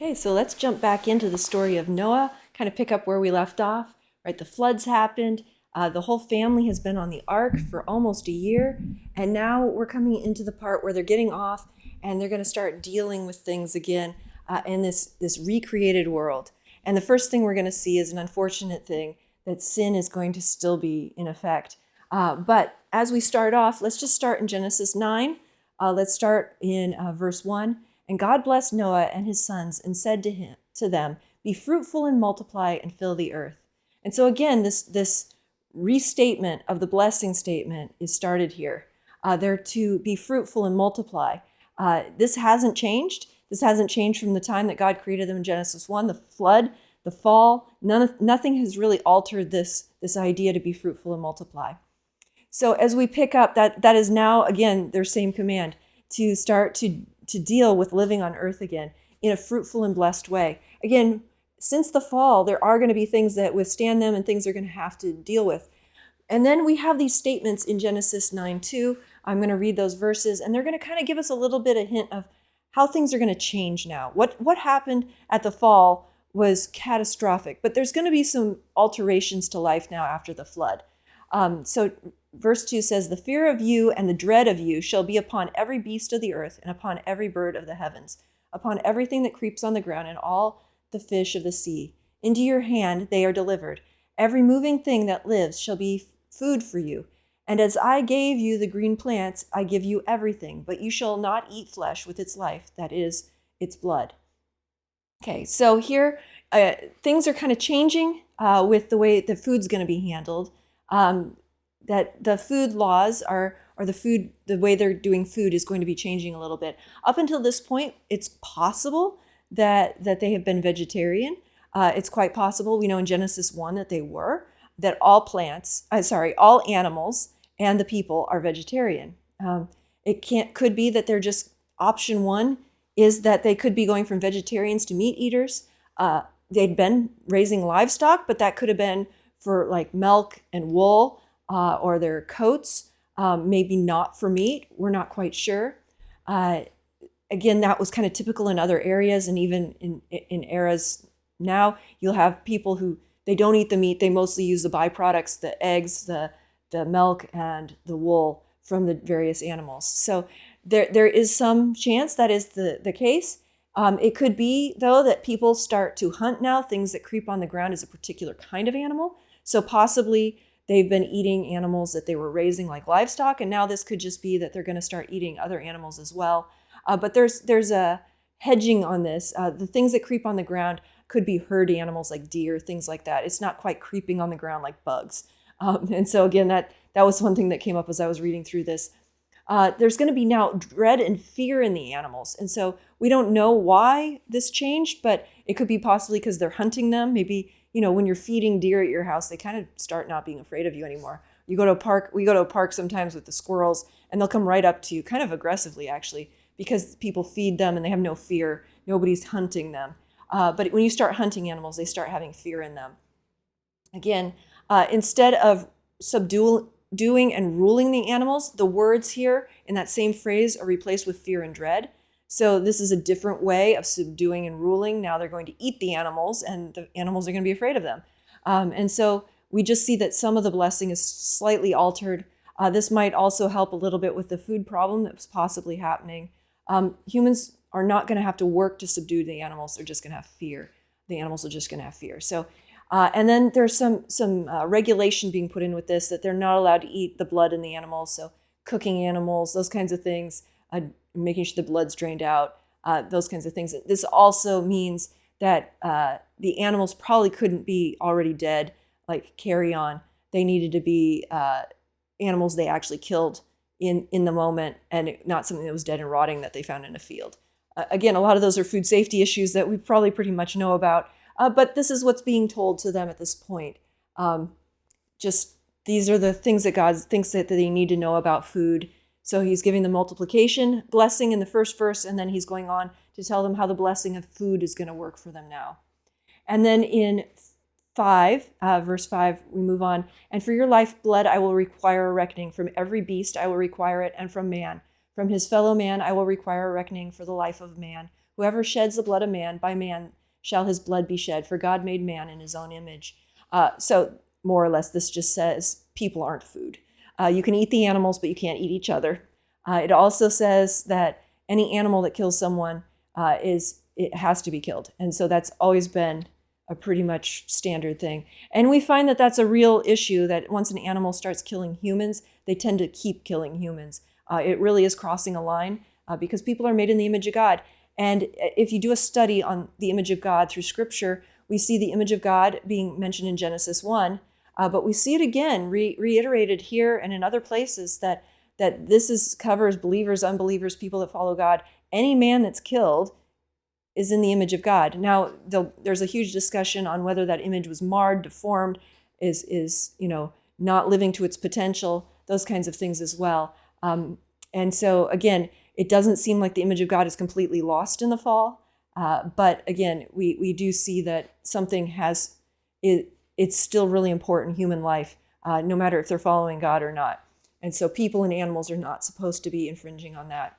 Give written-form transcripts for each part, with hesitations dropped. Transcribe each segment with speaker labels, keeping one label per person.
Speaker 1: Okay, so let's jump back into the story of Noah, kind of pick up where we left off, right? The floods happened. The whole family has been on the ark for almost a year. And now we're coming into the part where they're getting off and they're going to start dealing with things again in this recreated world. And the first thing we're going to see is an unfortunate thing that sin is going to still be in effect. But as we start off, let's just start in Genesis 9. Let's start in verse 1. And God blessed Noah and his sons and said to them, be fruitful and multiply and fill the earth. And so again, this restatement of the blessing statement is started here. They're to be fruitful and multiply. This hasn't changed. This hasn't changed from the time that God created them in Genesis 1, the flood, the fall. Nothing has really altered this idea to be fruitful and multiply. So as we pick up, that is now, again, their same command, to start to deal with living on earth again in a fruitful and blessed way. Again, since the fall, there are going to be things that withstand them and things they're going to have to deal with. And then we have these statements in Genesis 9:2. I'm going to read those verses, and they're going to kind of give us a little bit of hint of how things are going to change now. What happened at the fall was catastrophic, but there's going to be some alterations to life now after the flood. So verse 2 says, the fear of you and the dread of you shall be upon every beast of the earth and upon every bird of the heavens, upon everything that creeps on the ground and all the fish of the sea. Into your hand they are delivered. Every moving thing that lives shall be food for you. And as I gave you the green plants, I give you everything, but you shall not eat flesh with its life, that is, its blood. Okay, so here things are kind of changing with the way the food's going to be handled. That the food laws or the way they're doing food is going to be changing a little bit. Up until this point, it's possible that they have been vegetarian. It's quite possible. We know in Genesis 1 that they were, that all animals and the people are vegetarian. Could be that they're just, option one is that they could be going from vegetarians to meat eaters. They'd been raising livestock, but that could have been for like milk and wool, or their coats, maybe not for meat. We're not quite sure. Again, that was kind of typical in other areas, and even in eras now, you'll have people who, they don't eat the meat. They mostly use the byproducts, the eggs, the milk, and the wool from the various animals. So there is some chance that is the case. It could be, though, that people start to hunt now. Things that creep on the ground is a particular kind of animal. So possibly they've been eating animals that they were raising like livestock, and now this could just be that they're going to start eating other animals as well. But there's a hedging on this. The things that creep on the ground could be herd animals like deer, things like that. It's not quite creeping on the ground like bugs. And so again, that was one thing that came up as I was reading through this. There's going to be now dread and fear in the animals. And so we don't know why this changed, but it could be possibly because they're hunting them. Maybe, when you're feeding deer at your house, they kind of start not being afraid of you anymore. We go to a park sometimes with the squirrels, and they'll come right up to you, kind of aggressively actually, because people feed them and they have no fear. Nobody's hunting them. But when you start hunting animals, they start having fear in them. Again, instead of subduing and ruling the animals, the words here in that same phrase are replaced with fear and dread. So this is a different way of subduing and ruling. Now they're going to eat the animals, and the animals are going to be afraid of them. And so we just see that some of the blessing is slightly altered. This might also help a little bit with the food problem that was possibly happening. Humans are not going to have to work to subdue the animals. They're just going to have fear. The animals are just going to have fear. So, and then there's some regulation being put in with this, that they're not allowed to eat the blood in the animals. So cooking animals, those kinds of things, making sure the blood's drained out, those kinds of things. This also means that the animals probably couldn't be already dead, like carry on. They needed to be animals they actually killed in the moment, and not something that was dead and rotting that they found in a field. Again, a lot of those are food safety issues that we probably pretty much know about, but this is what's being told to them at this point. Just these are the things that God thinks that they need to know about food. So he's giving the multiplication blessing in the first verse, and then he's going on to tell them how the blessing of food is going to work for them now. And then in verse 5, we move on. And for your lifeblood I will require a reckoning. From every beast I will require it, and from man. From his fellow man I will require a reckoning for the life of man, Whoever sheds the blood of man, by man shall his blood be shed, for God made man in his own image. So more or less, this just says people aren't food. You can eat the animals, but you can't eat each other. It also says that any animal that kills someone it has to be killed. And so that's always been a pretty much standard thing. And we find that that's a real issue, that once an animal starts killing humans, they tend to keep killing humans. It really is crossing a line because people are made in the image of God. And if you do a study on the image of God through Scripture, we see the image of God being mentioned in Genesis 1, but we see it again reiterated here and in other places that this covers believers, unbelievers, people that follow God. Any man that's killed is in the image of God. Now, there's a huge discussion on whether that image was marred, deformed, is not living to its potential, those kinds of things as well. And so, again, it doesn't seem like the image of God is completely lost in the fall. But again, we do see that something it's still really important in human life, no matter if they're following God or not. And so people and animals are not supposed to be infringing on that.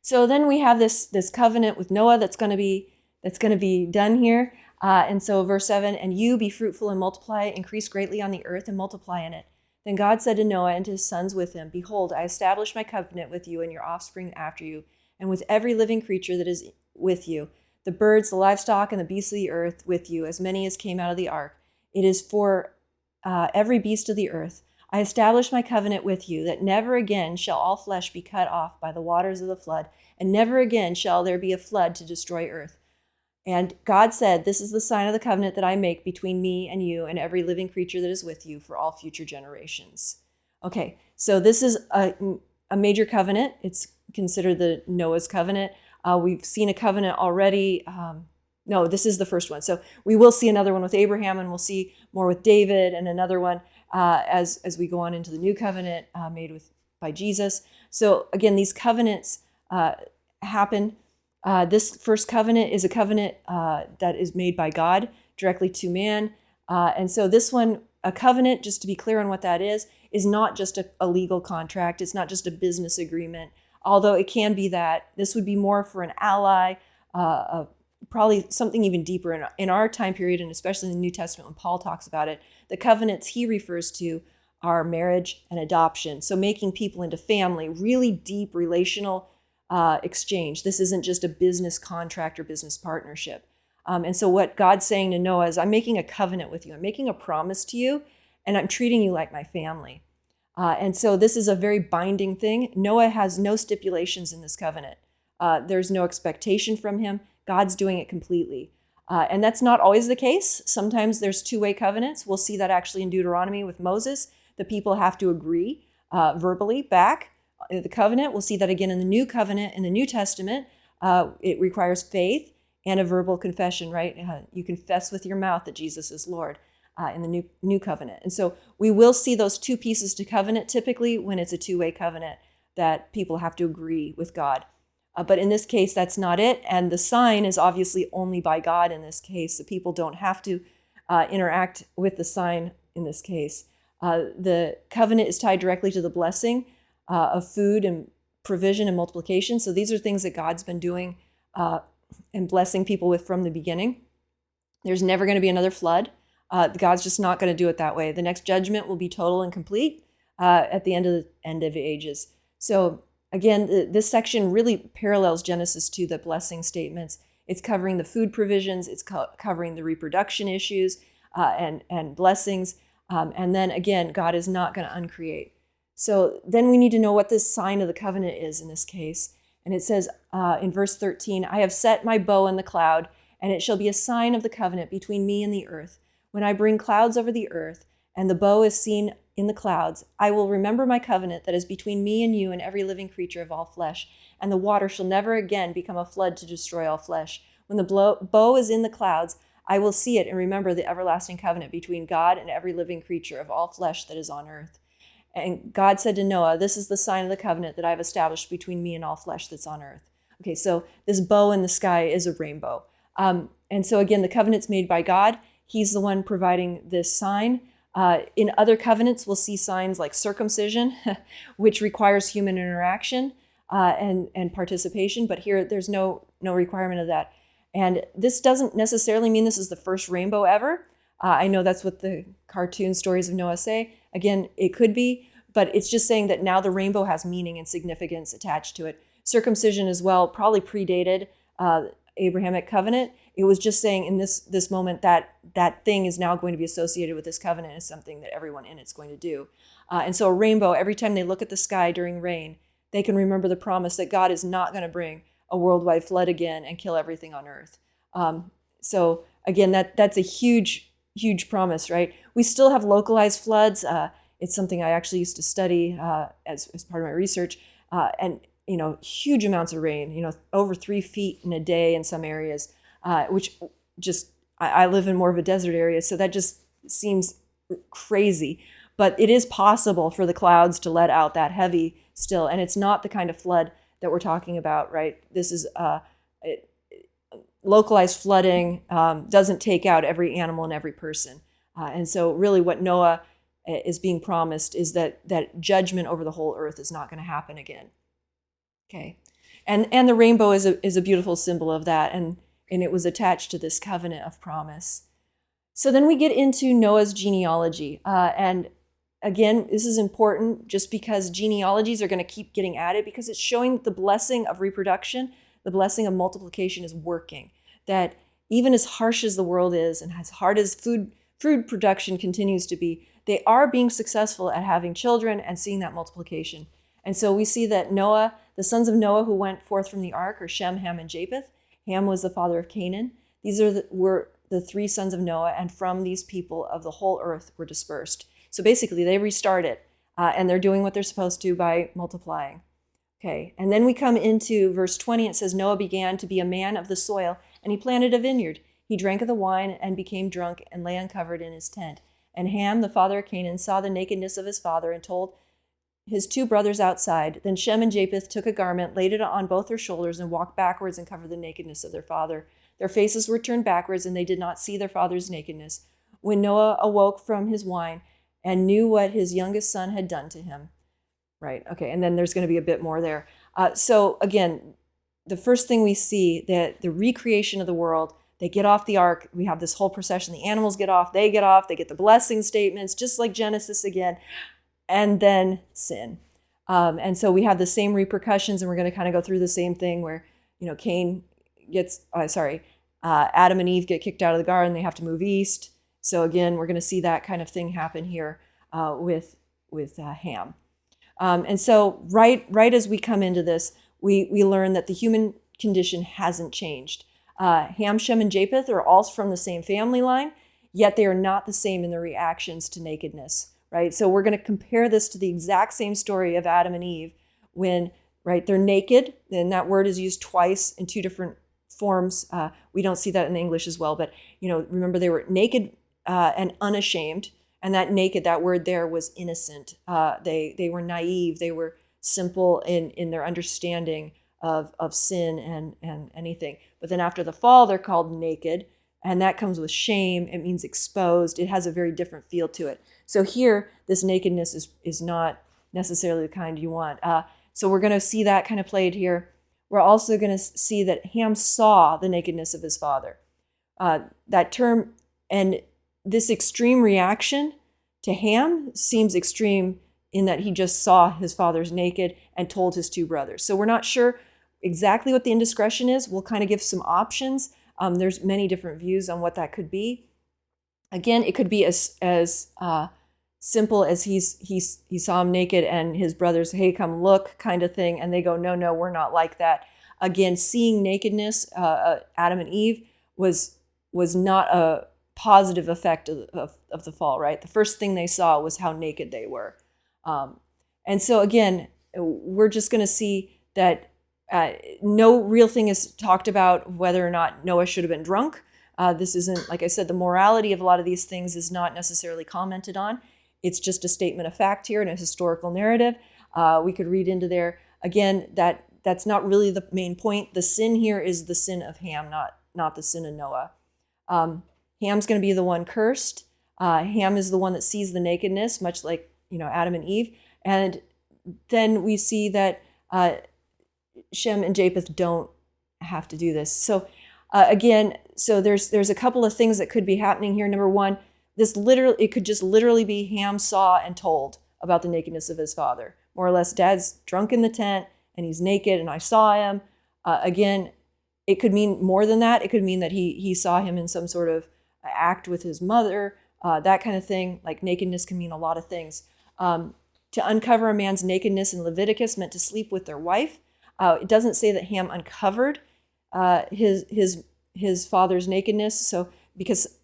Speaker 1: So then we have this covenant with Noah that's going to be done here. And so verse 7, and you be fruitful and multiply, increase greatly on the earth and multiply in it. Then God said to Noah and to his sons with him, behold, I establish my covenant with you and your offspring after you, and with every living creature that is with you, the birds, the livestock, and the beasts of the earth with you, as many as came out of the ark. It is for every beast of the earth. I establish my covenant with you, that never again shall all flesh be cut off by the waters of the flood, and never again shall there be a flood to destroy earth. And God said, this is the sign of the covenant that I make between me and you and every living creature that is with you for all future generations. Okay, so this is a major covenant. It's considered the Noah's covenant. We've seen a covenant already. No, this is the first one. So we will see another one with Abraham, and we'll see more with David, and another one as we go on into the new covenant made by Jesus. So again, these covenants happen. This first covenant is a covenant that is made by God directly to man. And so this one, a covenant, just to be clear on what that is not just a legal contract. It's not just a business agreement, although it can be that. This would be more for an ally, probably something even deeper in our time period, and especially in the New Testament when Paul talks about it. The covenants he refers to are marriage and adoption. So making people into family, really deep relational exchange. This isn't just a business contract or business partnership. And so what God's saying to Noah is, I'm making a covenant with you. I'm making a promise to you, and I'm treating you like my family. And so this is a very binding thing. Noah has no stipulations in this covenant. There's no expectation from him. God's doing it completely. And that's not always the case. Sometimes there's two-way covenants. We'll see that actually in Deuteronomy with Moses. The people have to agree verbally back the covenant. We'll see that again in the new covenant in the New Testament. It requires faith and a verbal confession, right? You confess with your mouth that Jesus is Lord in the new covenant. And so we will see those two pieces to covenant typically when it's a two-way covenant that people have to agree with God. But in this case, that's not it. And the sign is obviously only by God in this case. The people don't have to interact with the sign in this case. The covenant is tied directly to the blessing of food and provision and multiplication. So these are things that God's been doing and blessing people with from the beginning. There's never going to be another flood. God's just not going to do it that way. The next judgment will be total and complete at the end of the ages. So again, this section really parallels Genesis 2, the blessing statements. It's covering the food provisions. It's covering the reproduction issues and blessings. And then again, God is not going to uncreate. So then we need to know what this sign of the covenant is in this case. And it says in verse 13, I have set my bow in the cloud, and it shall be a sign of the covenant between me and the earth. When I bring clouds over the earth, and the bow is seen in the clouds, I will remember my covenant that is between me and you and every living creature of all flesh. And the water shall never again become a flood to destroy all flesh. When the bow is in the clouds, I will see it and remember the everlasting covenant between God and every living creature of all flesh that is on earth. And God said to Noah, this is the sign of the covenant that I've established between me and all flesh that's on earth. Okay, so this bow in the sky is a rainbow. And so again, the covenant's made by God. He's the one providing this sign. In other covenants, we'll see signs like circumcision, which requires human interaction. and participation. But here, there's no requirement of that. And this doesn't necessarily mean this is the first rainbow ever. I know that's what the cartoon stories of Noah say. Again, it could be, but it's just saying that now the rainbow has meaning and significance attached to it. Circumcision as well probably predated Abrahamic covenant. It was just saying in this moment that that thing is now going to be associated with this covenant as something that everyone in it's going to do. And so a rainbow, every time they look at the sky during rain, they can remember the promise that God is not going to bring a worldwide flood again and kill everything on earth. So again, that's a huge promise, right? We still have localized floods. It's something I actually used to study as part of my research. And huge amounts of rain, over 3 feet in a day in some areas, which just, I live in more of a desert area, so that just seems crazy. But it is possible for the clouds to let out that heavy still, and it's not the kind of flood that we're talking about, right? This is localized flooding doesn't take out every animal and every person. And so really what Noah is being promised is that judgment over the whole earth is not going to happen again. Okay. And the rainbow is a beautiful symbol of that, and it was attached to this covenant of promise. So then we get into Noah's genealogy. And again, this is important just because genealogies are going to keep getting added because it's showing that the blessing of reproduction, the blessing of multiplication is working. That even as harsh as the world is and as hard as food production continues to be, they are being successful at having children and seeing that multiplication. And so we see that Noah, the sons of Noah who went forth from the ark are Shem, Ham, and Japheth. Ham was the father of Canaan. These were the 3 sons of Noah, and from these people of the whole earth were dispersed. So basically, they restarted, and they're doing what they're supposed to by multiplying. Okay, and then we come into verse 20. It says, Noah began to be a man of the soil, and he planted a vineyard. He drank of the wine and became drunk and lay uncovered in his tent. And Ham, the father of Canaan, saw the nakedness of his father and told his 2 brothers outside. Then Shem and Japheth took a garment, laid it on both their shoulders, and walked backwards and covered the nakedness of their father. Their faces were turned backwards, and they did not see their father's nakedness. When Noah awoke from his wine and knew what his youngest son had done to him. Right, okay, and then there's going to be a bit more there. So again, the first thing we see, that the recreation of the world, they get off the ark, we have this whole procession, the animals get off, they get the blessing statements, just like Genesis again, and then sin. And so we have the same repercussions, and we're going to kind of go through the same thing where, Adam and Eve get kicked out of the garden, they have to move east. So again, we're going to see that kind of thing happen here with Ham. And so right as we come into this, we learn that the human condition hasn't changed. Ham, Shem, and Japheth are all from the same family line, yet they are not the same in their reactions to nakedness, right? So we're going to compare this to the exact same story of Adam and Eve when, right, they're naked, and that word is used twice in 2 different forms. We don't see that in English as well, but, remember they were naked and unashamed. And that naked, that word there was innocent. They were naive. They were simple in their understanding of sin and anything. But then after the fall, they're called naked. And that comes with shame. It means exposed. It has a very different feel to it. So here, this nakedness is not necessarily the kind you want. So we're going to see that kind of played here. We're also going to see that Ham saw the nakedness of his father. That term, and this extreme reaction to Ham seems extreme in that he just saw his father's naked and told his 2 brothers. So we're not sure exactly what the indiscretion is. We'll kind of give some options. There's many different views on what that could be. Again, it could be as simple as he saw him naked and his brothers, hey, come look, kind of thing. And they go, no, we're not like that. Again, seeing nakedness, Adam and Eve was not a positive effect of the fall, right? The first thing they saw was how naked they were. And so again, we're just going to see that no real thing is talked about whether or not Noah should have been drunk. This isn't, like I said, the morality of a lot of these things is not necessarily commented on. It's just a statement of fact here in a historical narrative. We could read into there. Again, that's not really the main point. The sin here is the sin of Ham, not the sin of Noah. Ham's going to be the one cursed. Ham is the one that sees the nakedness, much like Adam and Eve. And then we see that Shem and Japheth don't have to do this. So again, so there's a couple of things that could be happening here. Number one, it could just literally be Ham saw and told about the nakedness of his father. More or less, Dad's drunk in the tent and he's naked and I saw him. Again, it could mean more than that. It could mean that he saw him in some sort of act with his mother, that kind of thing. Like nakedness can mean a lot of things. To uncover a man's nakedness in Leviticus meant to sleep with their wife. It doesn't say that Ham uncovered his father's nakedness. So because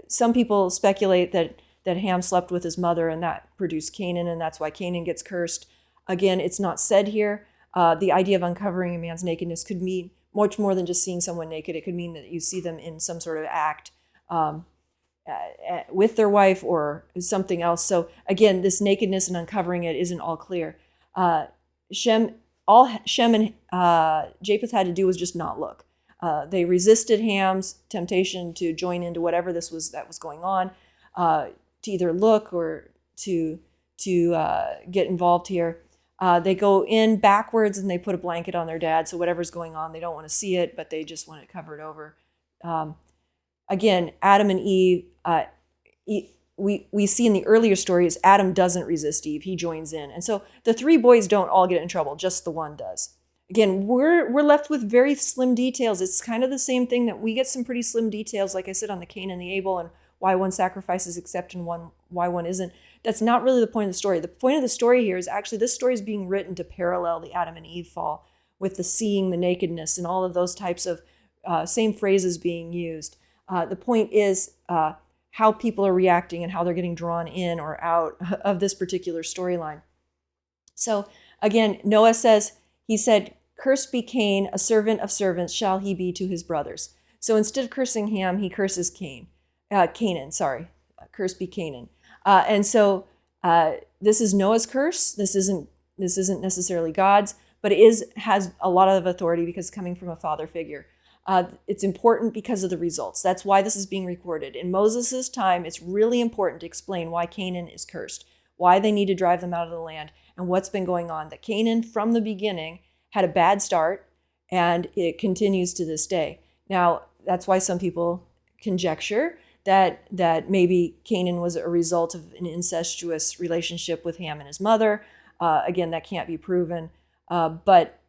Speaker 1: some people speculate that Ham slept with his mother and that produced Canaan, and that's why Canaan gets cursed. Again, it's not said here. The idea of uncovering a man's nakedness could mean much more than just seeing someone naked. It could mean that you see them in some sort of act with their wife or something else. So again, this nakedness and uncovering it isn't all clear. Shem and Japheth had to do was just not look. They resisted Ham's temptation to join into whatever that was going on, to either look or to get involved here. They go in backwards and they put a blanket on their dad. So whatever's going on, they don't want to see it, but they just want it covered over. Again, Adam and Eve, we see in the earlier stories, Adam doesn't resist Eve. He joins in. And so the three boys don't all get in trouble. Just the one does. Again, we're left with very slim details. It's kind of the same thing that we get some pretty slim details, like I said, on the Cain and the Abel and why one sacrifice is accepted and why one isn't. That's not really the point of the story. The point of the story here is actually this story is being written to parallel the Adam and Eve fall with the seeing the nakedness and all of those types of same phrases being used. The point is how people are reacting and how they're getting drawn in or out of this particular storyline. So again, Noah says, he said, "Cursed be Cain, a servant of servants shall he be to his brothers." So instead of cursing Ham, he curses Canaan. Cursed be Canaan. And so this is Noah's curse. This isn't necessarily God's, but it has a lot of authority because it's coming from a father figure. It's important because of the results. That's why this is being recorded. In Moses' time, it's really important to explain why Canaan is cursed, why they need to drive them out of the land, and what's been going on. That Canaan, from the beginning, had a bad start, and it continues to this day. Now, that's why some people conjecture that maybe Canaan was a result of an incestuous relationship with Ham and his mother. Again, that can't be proven, but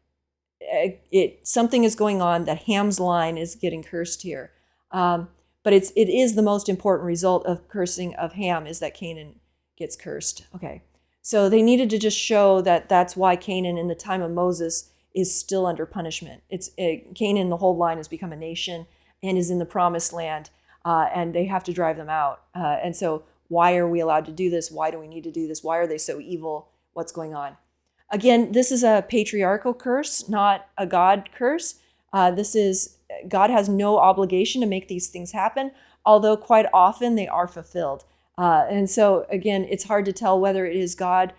Speaker 1: something is going on that Ham's line is getting cursed here. But it is the most important result of cursing of Ham is that Canaan gets cursed. Okay, so they needed to just show that that's why Canaan in the time of Moses is still under punishment. Canaan, the whole line, has become a nation and is in the promised land, and they have to drive them out. And so why are we allowed to do this? Why do we need to do this? Why are they so evil? What's going on? Again, this is a patriarchal curse, not a God curse. God has no obligation to make these things happen, although quite often they are fulfilled. And so, again, it's hard to tell whether it is God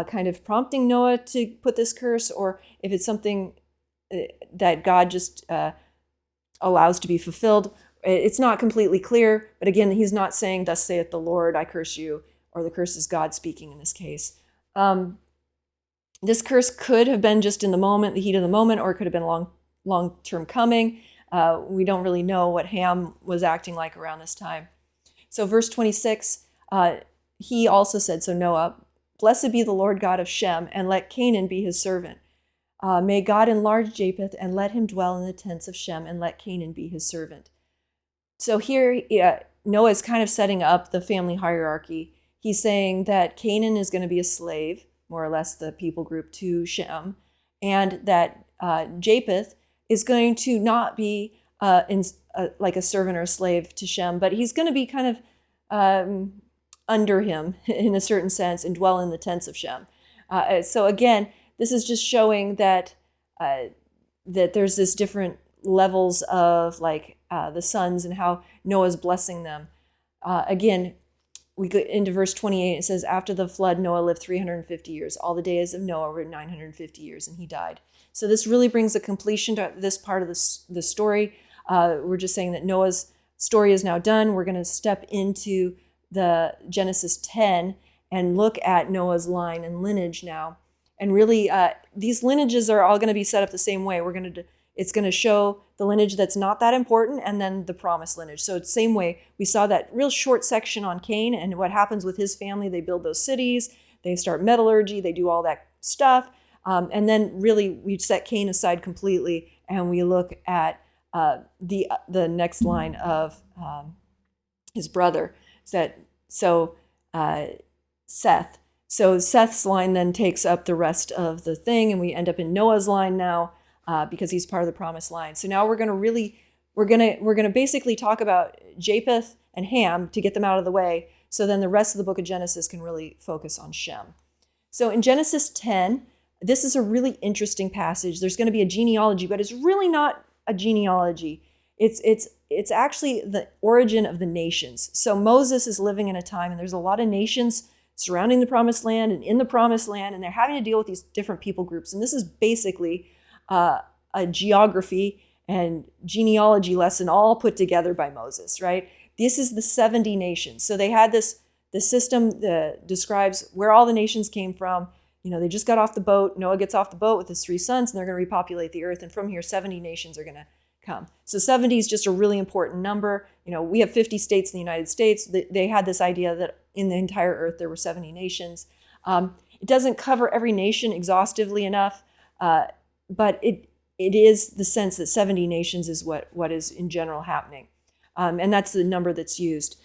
Speaker 1: kind of prompting Noah to put this curse or if it's something that God just allows to be fulfilled. It's not completely clear, but again, he's not saying, "Thus saith the Lord, I curse you," or the curse is God speaking in this case. This curse could have been just in the moment, the heat of the moment, or it could have been long-term coming. We don't really know what Ham was acting like around this time. So verse 26, he also said, so Noah, "Blessed be the Lord God of Shem, and let Canaan be his servant. May God enlarge Japheth, and let him dwell in the tents of Shem, and let Canaan be his servant." So here, Noah is kind of setting up the family hierarchy. He's saying that Canaan is going to be a slave, more or less the people group, to Shem, and that Japheth is going to not be like a servant or a slave to Shem, but he's going to be kind of under him in a certain sense and dwell in the tents of Shem. So again, this is just showing that there's this different levels of like the sons and how Noah's blessing them. Again, we go into verse 28. It says, "After the flood, Noah lived 350 years. All the days of Noah were 950 years, and he died." So this really brings a completion to this part of the story. We're just saying that Noah's story is now done. We're going to step into the Genesis 10 and look at Noah's line and lineage now. And really, these lineages are all going to be set up the same way. It's going to show the lineage that's not that important, and then the promised lineage. So it's the same way. We saw that real short section on Cain and what happens with his family. They build those cities, they start metallurgy, they do all that stuff. And then really we set Cain aside completely, and we look at the next line of his brother. Seth. So Seth's line then takes up the rest of the thing, and we end up in Noah's line now because he's part of the promised line. So now we're gonna basically talk about Japheth and Ham to get them out of the way. So then the rest of the book of Genesis can really focus on Shem. So in Genesis 10, this is a really interesting passage. There's going to be a genealogy, but it's really not a genealogy. It's actually the origin of the nations. So Moses is living in a time, and there's a lot of nations surrounding the promised land and in the promised land, and they're having to deal with these different people groups. And this is basically a geography and genealogy lesson all put together by Moses, right? This is the 70 nations. So they had the system that describes where all the nations came from. They just got off the boat. Noah gets off the boat with his 3 sons, and they're going to repopulate the earth. And from here, 70 nations are going to come. So 70 is just a really important number. We have 50 states in the United States. They had this idea that in the entire earth there were 70 nations. It doesn't cover every nation exhaustively enough, but it is the sense that 70 nations is what is in general happening. And that's the number that's used.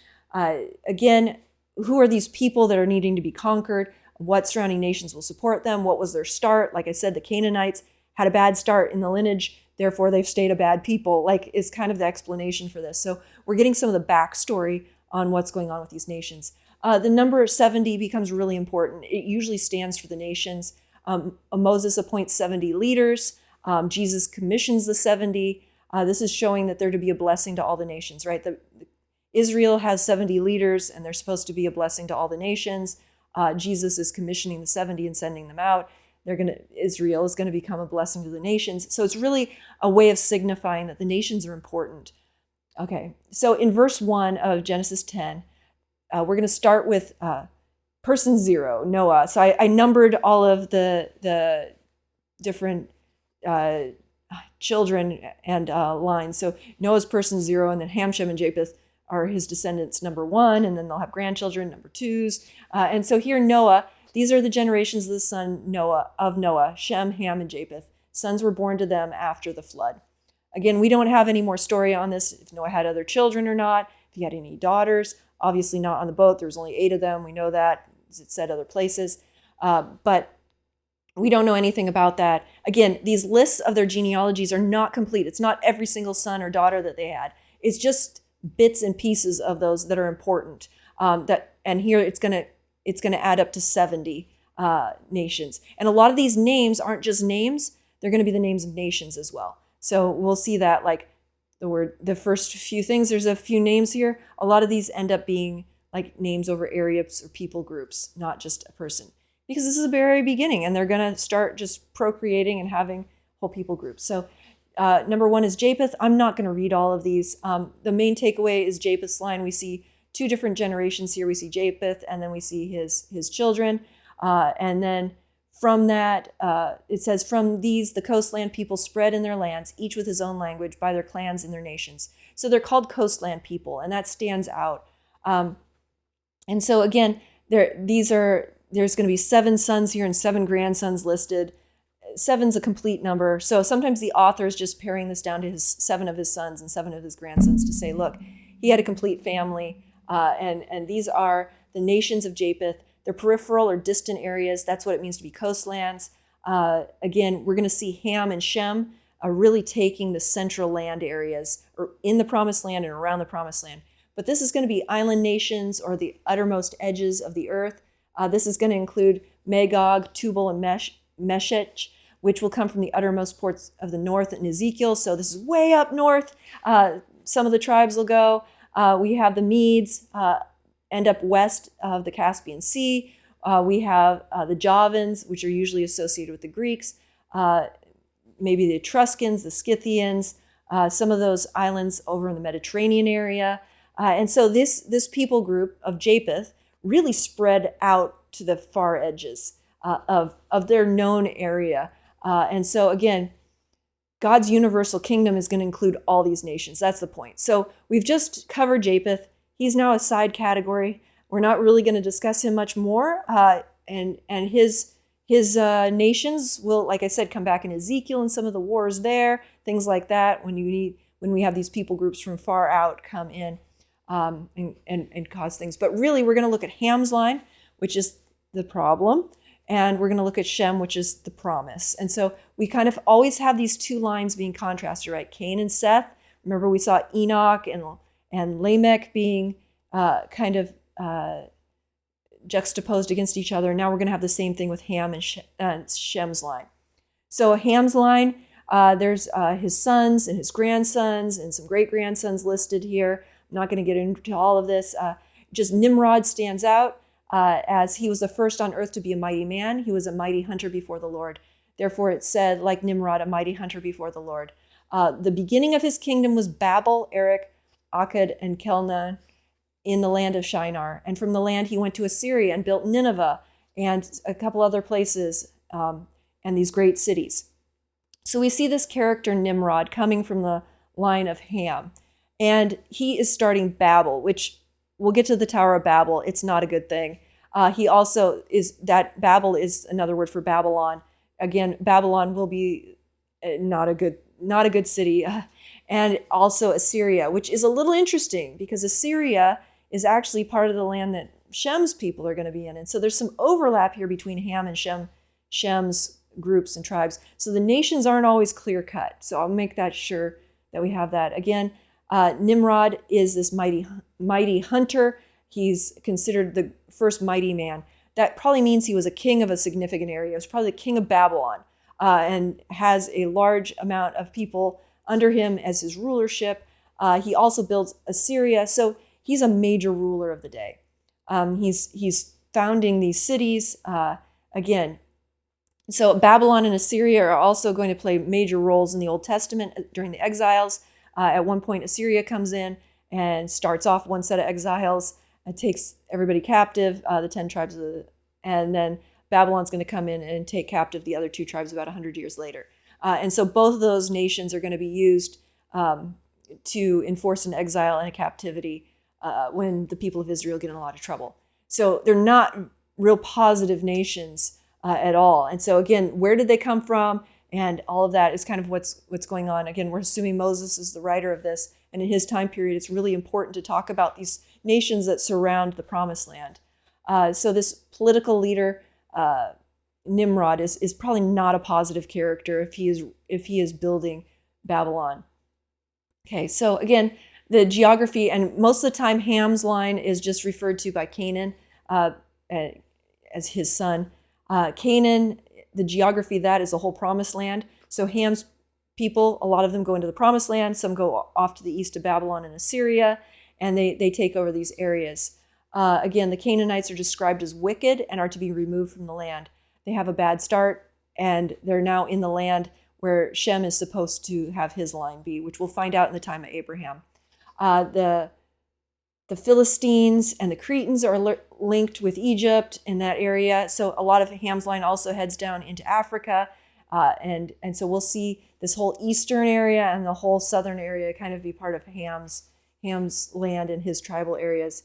Speaker 1: Again, who are these people that are needing to be conquered? What surrounding nations will support them? What was their start? Like I said, the Canaanites had a bad start in the lineage, therefore they've stayed a bad people, is kind of the explanation for this. So we're getting some of the backstory on what's going on with these nations. The number 70 becomes really important. It usually stands for the nations. Moses appoints 70 leaders. Jesus commissions the 70. This is showing that they're to be a blessing to all the nations, right? Israel has 70 leaders, and they're supposed to be a blessing to all the nations. Jesus is commissioning the 70 and sending them out. Israel is going to become a blessing to the nations. So it's really a way of signifying that the nations are important. Okay, so in verse 1 of Genesis 10, we're going to start with person 0, Noah. So I numbered all of the different children and lines. So Noah's person 0, and then Ham, Shem, and Japheth are his descendants, number 1, and then they'll have grandchildren, number 2s. And so here Noah, these are the generations of the son Noah, Shem, Ham, and Japheth. Sons were born to them after the flood. Again, we don't have any more story on this, if Noah had other children or not, if he had any daughters. Obviously not on the boat. There was only 8 of them. We know that, as it said other places. But we don't know anything about that. Again, these lists of their genealogies are not complete. It's not every single son or daughter that they had. It's just bits and pieces of those that are important. And here it's going to add up to 70 nations. And a lot of these names aren't just names. They're going to be the names of nations as well. So we'll see that, like the first few things, there's a few names here. A lot of these end up being like names over areas or people groups, not just a person. Because this is the very beginning, and they're going to start just procreating and having whole people groups. So number 1 is Japheth. I'm not going to read all of these. The main takeaway is Japheth's line. We see 2 different generations here. We see Japheth, and then we see his children. And then from that, it says, from these, the coastland people spread in their lands, each with his own language, by their clans and their nations. So they're called coastland people, and that stands out. And so again, there's going to be 7 sons here and 7 grandsons listed. 7's a complete number. So sometimes the author is just paring this down to 7 of his sons and 7 of his grandsons to say, look, he had a complete family. And these are the nations of Japheth. They're peripheral or distant areas. That's what it means to be coastlands. Again, we're going to see Ham and Shem really taking the central land areas, or in the promised land and around the promised land. But this is going to be island nations, or the uttermost edges of the earth. This is going to include Magog, Tubal, and Meshech, which will come from the uttermost ports of the north in Ezekiel. So this is way up north. Some of the tribes will go. We have the Medes end up west of the Caspian Sea. We have the Javans, which are usually associated with the Greeks, maybe the Etruscans, the Scythians, some of those islands over in the Mediterranean area. And so this people group of Japheth really spread out to the far edges. of their known area. And so again, God's universal kingdom is going to include all these nations. That's the point. So we've just covered Japheth. He's now a side category. We're not really going to discuss him much more. And his nations will, like I said, come back in Ezekiel and some of the wars there, things like that. When we have these people groups from far out come in and cause things. But really, we're going to look at Ham's line, which is the problem. And we're going to look at Shem, which is the promise. And so we kind of always have these two lines being contrasted, right? Cain and Seth. Remember, we saw Enoch and Lamech being kind of juxtaposed against each other. Now we're going to have the same thing with Ham and Shem's line. So Ham's line, there's his sons and his grandsons and some great-grandsons listed here. I'm not going to get into all of this. Just Nimrod stands out. As he was the first on earth to be a mighty man. He was a mighty hunter before the Lord. Therefore it said, like Nimrod, a mighty hunter before the Lord. The beginning of his kingdom was Babel, Erech, Akkad, and Kelnan in the land of Shinar. And from the land he went to Assyria and built Nineveh and a couple other places and these great cities. So we see this character Nimrod coming from the line of Ham. And he is starting Babel, which we'll get to the Tower of Babel. It's not a good thing. He also is that Babel is another word for Babylon. Again, Babylon will be not a good city. And also Assyria, which is a little interesting because Assyria is actually part of the land that Shem's people are going to be in. And so there's some overlap here between Ham and Shem's groups and tribes. So the nations aren't always clear cut. So I'll make that sure that we have that. Again, Nimrod is this mighty hunter. He's considered the first mighty man. That probably means he was a king of a significant area. He was probably the king of Babylon and has a large amount of people under him as his rulership. He also builds Assyria. So he's a major ruler of the day. He's founding these cities again. So Babylon and Assyria are also going to play major roles in the Old Testament during the exiles. At one point, Assyria comes in and starts off one set of exiles and takes everybody captive, the 10 tribes, and then Babylon's going to come in and take captive the other 2 tribes about 100 years later. And so both of those nations are going to be used to enforce an exile and a captivity when the people of Israel get in a lot of trouble. So they're not real positive nations at all. And so again, where did they come from? And all of that is kind of what's going on. Again, we're assuming Moses is the writer of this. And in his time period, it's really important to talk about these nations that surround the Promised Land. So this political leader, Nimrod, is probably not a positive character if he is building Babylon. Okay, so again, the geography, and most of the time Ham's line is just referred to by Canaan as his son. Canaan, the geography of that is the whole Promised Land. So Ham's people, a lot of them go into the Promised Land. Some go off to the east of Babylon and Assyria, and they take over these areas. Again, the Canaanites are described as wicked and are to be removed from the land. They have a bad start, and they're now in the land where Shem is supposed to have his line be, which we'll find out in the time of Abraham. The Philistines and the Cretans are linked with Egypt in that area. So a lot of Ham's line also heads down into Africa. And so we'll see this whole eastern area and the whole southern area kind of be part of Ham's land and his tribal areas.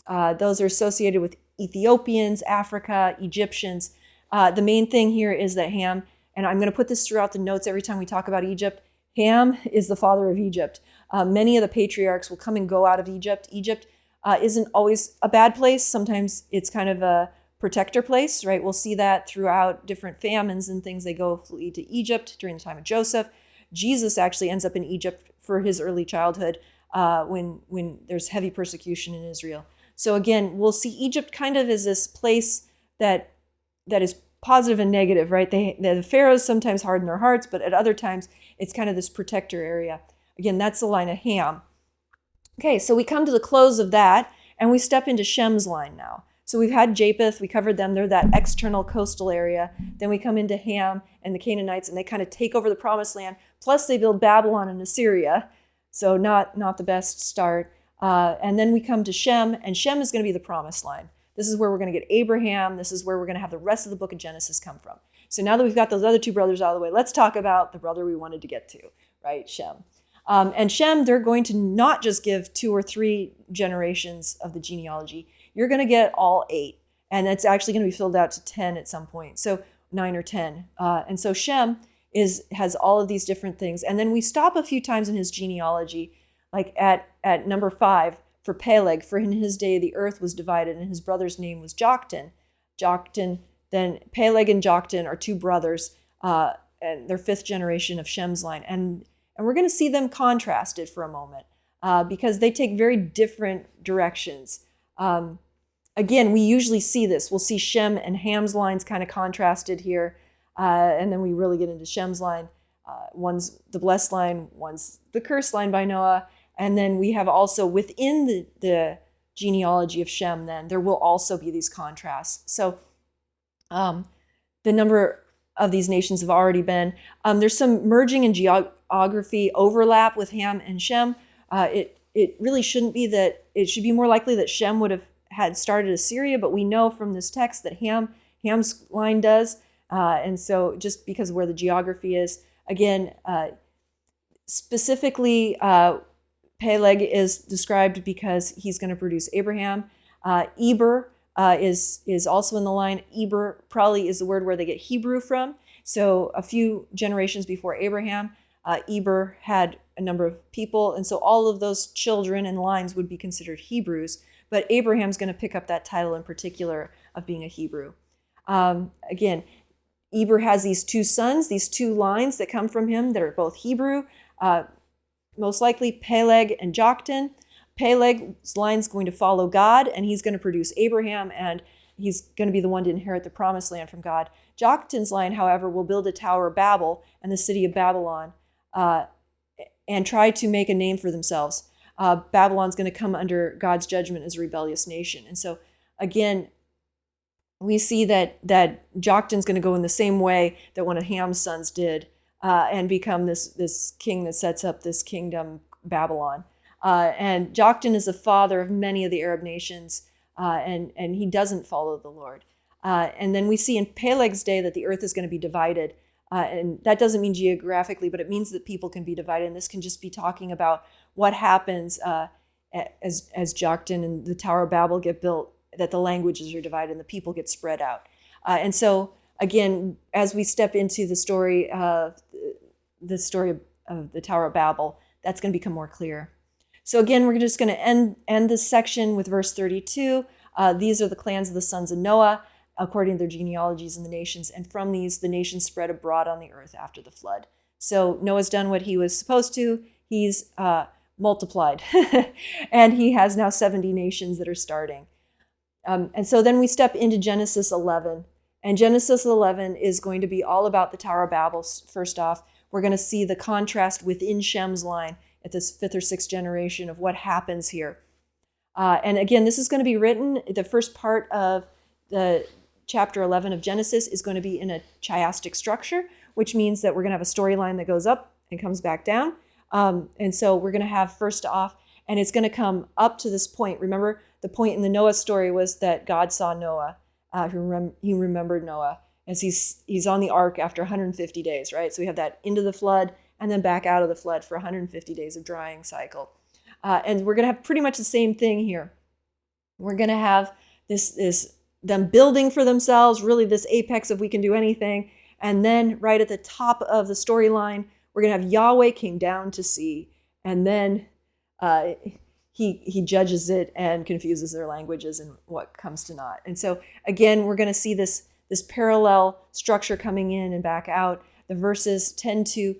Speaker 1: Those are associated with Ethiopians, Africa, Egyptians. The main thing here is that Ham, and I'm going to put this throughout the notes every time we talk about Egypt, Ham is the father of Egypt. Many of the patriarchs will come and go out of Egypt. Egypt isn't always a bad place. Sometimes it's kind of a protector place, right? We'll see that throughout different famines and things. They go flee to Egypt during the time of Joseph. Jesus actually ends up in Egypt for his early childhood when there's heavy persecution in Israel. So again, we'll see Egypt kind of as this place that is positive and negative, right? The pharaohs sometimes harden their hearts, but at other times it's kind of this protector area. Again, that's the line of Ham. Okay, so we come to the close of that, and we step into Shem's line now. So we've had Japheth, we covered them, they're that external coastal area. Then we come into Ham and the Canaanites, and they kind of take over the Promised Land, plus they build Babylon and Assyria, so not the best start. And then we come to Shem, and Shem is going to be the Promised Line. This is where we're going to get Abraham. This is where we're going to have the rest of the book of Genesis come from. So now that we've got those other two brothers out of the way, let's talk about the brother we wanted to get to, right? Shem. And Shem, they're going to not just give 2 or 3 generations of the genealogy. You're going to get all 8. And that's actually going to be filled out to 10 at some point. So 9 or 10. And so Shem has all of these different things. And then we stop a few times in his genealogy, like at number 5 for Peleg. For in his day the earth was divided, and his brother's name was Joktan. Then Peleg and Joktan are 2 brothers, and they're 5th generation of Shem's line. And we're going to see them contrasted for a moment because they take very different directions. Again, we usually see this. We'll see Shem and Ham's lines kind of contrasted here. And then we really get into Shem's line. One's the blessed line, one's the cursed line by Noah. And then we have also within the genealogy of Shem, then there will also be these contrasts. So the number of these nations have already been. There's some merging in geography overlap with Ham and Shem. It really shouldn't be that. It should be more likely that Shem would have had started Assyria, but we know from this text that Ham's line does. And so just because of where the geography is, again, specifically, Peleg is described because he's going to produce Abraham. Eber is also in the line. Eber probably is the word where they get Hebrew from. So a few generations before Abraham, Eber had a number of people. And so all of those children and lines would be considered Hebrews. But Abraham's going to pick up that title in particular of being a Hebrew. Again, Eber has these 2 sons, these 2 lines that come from him that are both Hebrew, most likely Peleg and Joktan. Peleg's line's going to follow God, and he's going to produce Abraham, and he's going to be the one to inherit the promised land from God. Joktan's line, however, will build a Tower of Babel and the city of Babylon and try to make a name for themselves. Babylon's going to come under God's judgment as a rebellious nation. And so, again, we see that Joktan's going to go in the same way that one of Ham's sons did and become this king that sets up this kingdom, Babylon. And Joktan is the father of many of the Arab nations, and he doesn't follow the Lord. And then we see in Peleg's day that the earth is going to be divided. And that doesn't mean geographically, but it means that people can be divided. And this can just be talking about what happens as Joktan and the Tower of Babel get built, that the languages are divided and the people get spread out. And so, again, as we step into the story of the Tower of Babel, that's going to become more clear. So again, we're just going to end this section with verse 32. These are the clans of the sons of Noah, according to their genealogies in the nations. And from these, the nations spread abroad on the earth after the flood. So Noah's done what he was supposed to. He's multiplied. And he has now 70 nations that are starting. And so then we step into Genesis 11. And Genesis 11 is going to be all about the Tower of Babel. First off, we're going to see the contrast within Shem's line at this 5th or 6th generation of what happens here. And again, this is going to be written, the first part of the chapter 11 of Genesis is going to be in a chiastic structure, which means that we're going to have a storyline that goes up and comes back down. And so we're going to have first off, and it's going to come up to this point. Remember, the point in the Noah story was that God saw Noah. He remembered Noah as he's on the ark after 150 days, right? So we have that into the flood and then back out of the flood for 150 days of drying cycle. And we're going to have pretty much the same thing here. We're going to have this them building for themselves, really this apex of we can do anything. And then right at the top of the storyline, we're going to have Yahweh came down to see, and then he judges it and confuses their languages and what comes to naught. And so again, we're going to see this parallel structure coming in and back out. The verses tend to,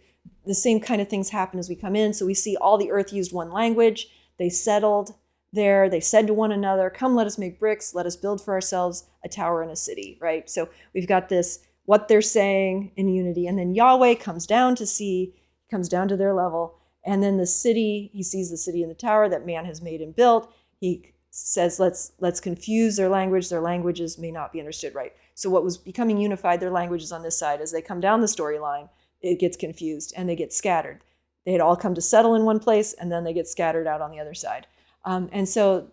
Speaker 1: the same kind of things happen as we come in. So we see all the earth used one language. They settled there. They said to one another, come, let us make bricks. Let us build for ourselves a tower and a city, right? So we've got this, what they're saying in unity. And then Yahweh comes down to see, comes down to their level. And then the city, he sees the city and the tower that man has made and built. He says, let's confuse their language. Their languages may not be understood right. So what was becoming unified, their languages on this side, as they come down the storyline, it gets confused and they get scattered. They had all come to settle in one place and then they get scattered out on the other side. And so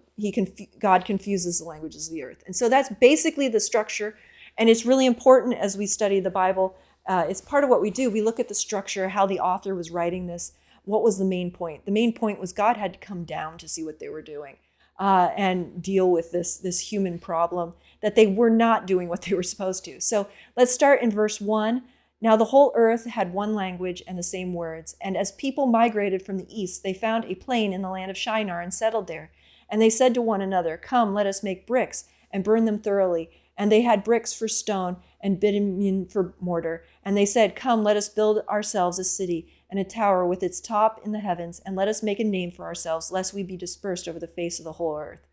Speaker 1: God confuses the languages of the earth. And so that's basically the structure. And it's really important as we study the Bible. It's part of what we do. We look at the structure, how the author was writing this. What was the main point? The main point was God had to come down to see what they were doing and deal with this human problem that they were not doing what they were supposed to. So let's start in verse 1. Now the whole earth had one language and the same words. And as people migrated from the east, they found a plain in the land of Shinar and settled there. And they said to one another, "Come, let us make bricks and burn them thoroughly." And they had bricks for stone and bitumen for mortar. And they said, "Come, let us build ourselves a city and a tower with its top in the heavens, and let us make a name for ourselves, lest we be dispersed over the face of the whole earth."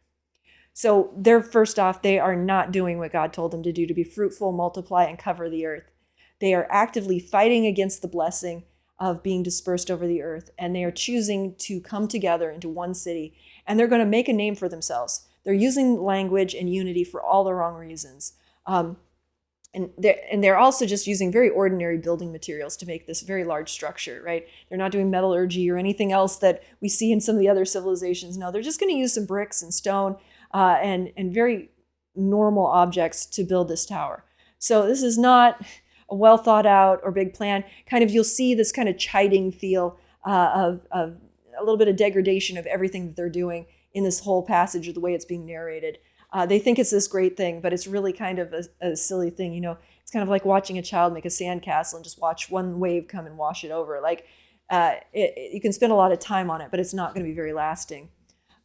Speaker 1: So they're first off, they are not doing what God told them to do, to be fruitful, multiply, and cover the earth. They are actively fighting against the blessing of being dispersed over the earth, and they are choosing to come together into one city, and they're going to make a name for themselves. They're using language and unity for all the wrong reasons. And they're also just using very ordinary building materials to make this very large structure, right? They're not doing metallurgy or anything else that we see in some of the other civilizations. No, they're just going to use some bricks and stone and very normal objects to build this tower. So this is not a well thought out or big plan. Kind of, you'll see this kind of chiding feel of a little bit of degradation of everything that they're doing in this whole passage, or the way it's being narrated. They think it's this great thing, but it's really kind of a silly thing. You know, it's kind of like watching a child make a sandcastle and just watch one wave come and wash it over. Like you can spend a lot of time on it, but it's not going to be very lasting.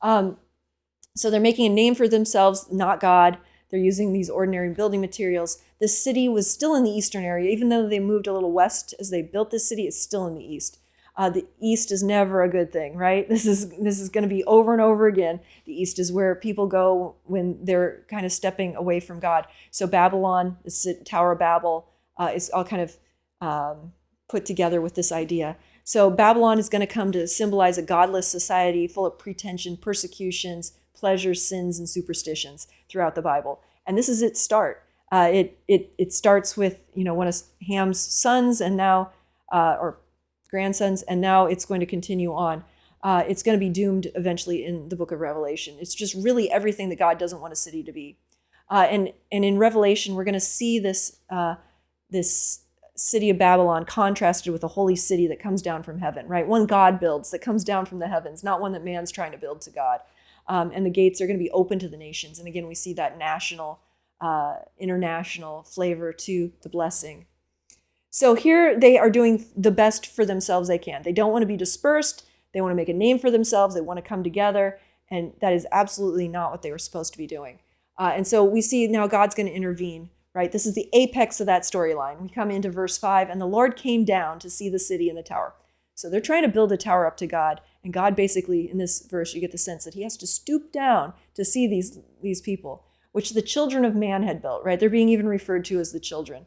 Speaker 1: So they're making a name for themselves, not God. They're using these ordinary building materials. This city was still in the eastern area. Even though they moved a little west as they built this city, it's still in the east. The east is never a good thing, right? This is going to be over and over again. The east is where people go when they're kind of stepping away from God. So Babylon, the Tower of Babel, is all kind of put together with this idea. So Babylon is going to come to symbolize a godless society full of pretension, persecutions, pleasures, sins, and superstitions throughout the Bible. And this is its start. It starts with, one of Ham's sons, and now, or grandsons, and now it's going to continue on. It's going to be doomed eventually in the book of Revelation. It's just really everything that God doesn't want a city to be. And in Revelation, we're going to see this city of Babylon contrasted with a holy city that comes down from heaven, right? One God builds that comes down from the heavens, not one that man's trying to build to God. And the gates are going to be open to the nations. And again, we see that national, international flavor to the blessing. So here they are doing the best for themselves they can. They don't want to be dispersed. They want to make a name for themselves. They want to come together. And that is absolutely not what they were supposed to be doing. And so we see now God's going to intervene, right? This is the apex of that storyline. We come into verse 5, and the Lord came down to see the city and the tower. So they're trying to build a tower up to God. And God basically, in this verse, you get the sense that he has to stoop down to see these people, which the children of man had built, right? They're being even referred to as the children.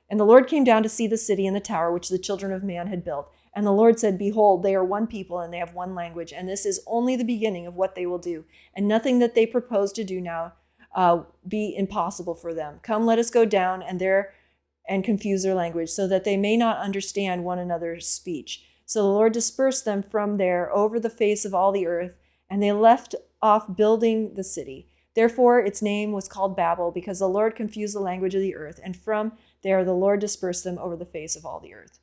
Speaker 1: And the Lord came down to see the city and the tower, which the children of man had built. And the Lord said, "Behold, they are one people, and they have one language, and this is only the beginning of what they will do. And nothing that they propose to do now be impossible for them. Come, let us go down and confuse their language, so that they may not understand one another's speech." So the Lord dispersed them from there over the face of all the earth, and they left off building the city. Therefore, its name was called Babel, because the Lord confused the language of the earth, and from there the Lord dispersed them over the face of all the earth.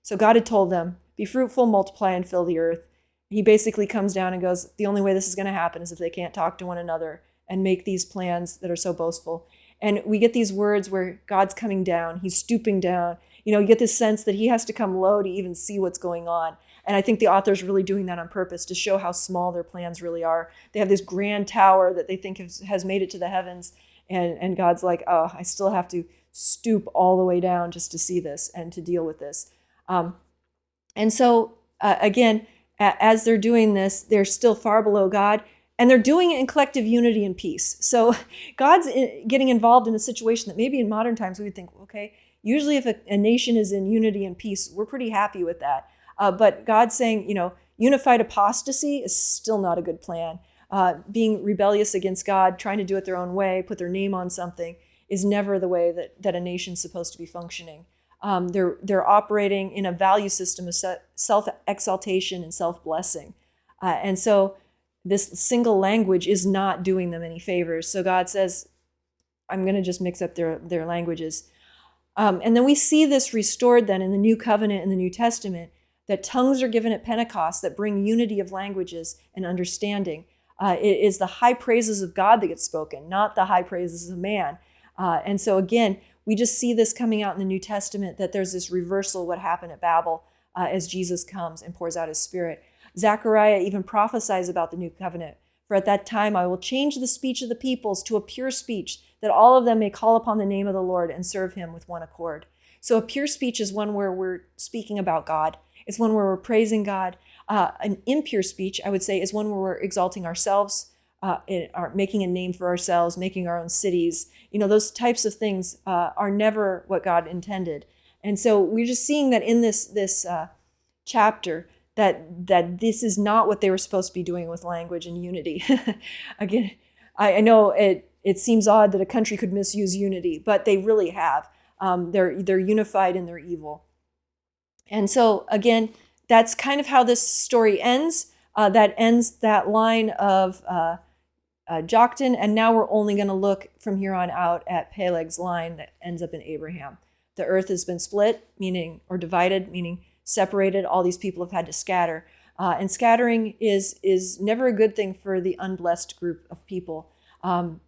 Speaker 1: So God had told them, be fruitful, multiply, and fill the earth. He basically comes down and goes, the only way this is going to happen is if they can't talk to one another and make these plans that are so boastful. And we get these words where God's coming down, he's stooping down. You get this sense that he has to come low to even see what's going on. And I think the author's really doing that on purpose to show how small their plans really are. They have this grand tower that they think has made it to the heavens. And God's like, oh, I still have to stoop all the way down just to see this and to deal with this. And so, again, as they're doing this, they're still far below God. And they're doing it in collective unity and peace. So God's getting involved in a situation that maybe in modern times we would think, okay, usually if a nation is in unity and peace, we're pretty happy with that. But God's saying, unified apostasy is still not a good plan. Being rebellious against God, trying to do it their own way, put their name on something, is never the way that a nation's supposed to be functioning. They're operating in a value system of self-exaltation and self-blessing. And so this single language is not doing them any favors. So God says, I'm going to just mix up their languages. And then we see this restored then in the New Covenant in the New Testament, that tongues are given at Pentecost that bring unity of languages and understanding. It is the high praises of God that get spoken, not the high praises of man. And so again, we just see this coming out in the New Testament, that there's this reversal of what happened at Babel as Jesus comes and pours out his Spirit. Zechariah even prophesies about the New Covenant. For at that time I will change the speech of the peoples to a pure speech, that all of them may call upon the name of the Lord and serve him with one accord. So a pure speech is one where we're speaking about God. It's one where we're praising God. An impure speech, I would say, is one where we're exalting ourselves, making a name for ourselves, making our own cities. Those types of things are never what God intended. And so we're just seeing that in this chapter, that this is not what they were supposed to be doing with language and unity. Again, I know it seems odd that a country could misuse unity, but they really have. They're unified in their evil. And so again, that's kind of how this story ends. That ends that line of Joktan, and now we're only going to look from here on out at Peleg's line that ends up in Abraham. The earth has been split, or divided, meaning separated. All these people have had to scatter. And scattering is never a good thing for the unblessed group of people.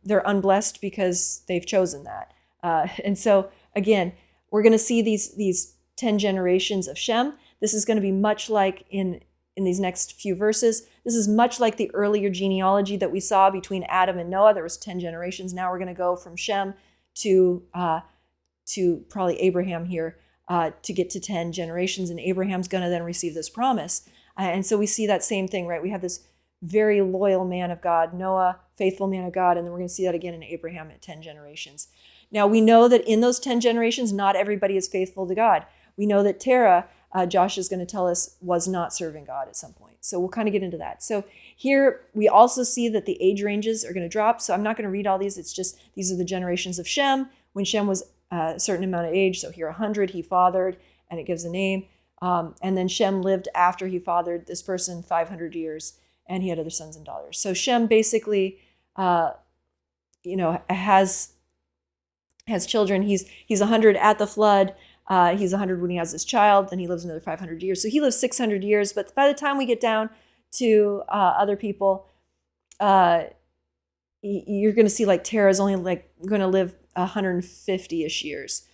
Speaker 1: They're unblessed because they've chosen that. And so, again, we're going to see these 10 generations of Shem. This is going to be much like in these next few verses. This is much like the earlier genealogy that we saw between Adam and Noah. There was 10 generations. Now we're going to go from Shem to probably Abraham here to get to 10 generations. And Abraham's going to then receive this promise. And so we see that same thing, right? We have this very loyal man of God, Noah, faithful man of God, and then we're going to see that again in Abraham at 10 generations. Now, we know that in those 10 generations, not everybody is faithful to God. We know that Terah, Josh is going to tell us, was not serving God at some point. So we'll kind of get into that. So here we also see that the age ranges are going to drop. So I'm not going to read all these. It's just these are the generations of Shem. When Shem was a certain amount of age, so here 100, he fathered, and it gives a name. And then Shem lived after he fathered this person 500 years, and he had other sons and daughters. So Shem basically, has children. He's 100 at the flood. He's 100 when he has this child. Then he lives another 500 years. So he lives 600 years. But by the time we get down to other people, you're going to see like Terah is only going to live 150-ish years,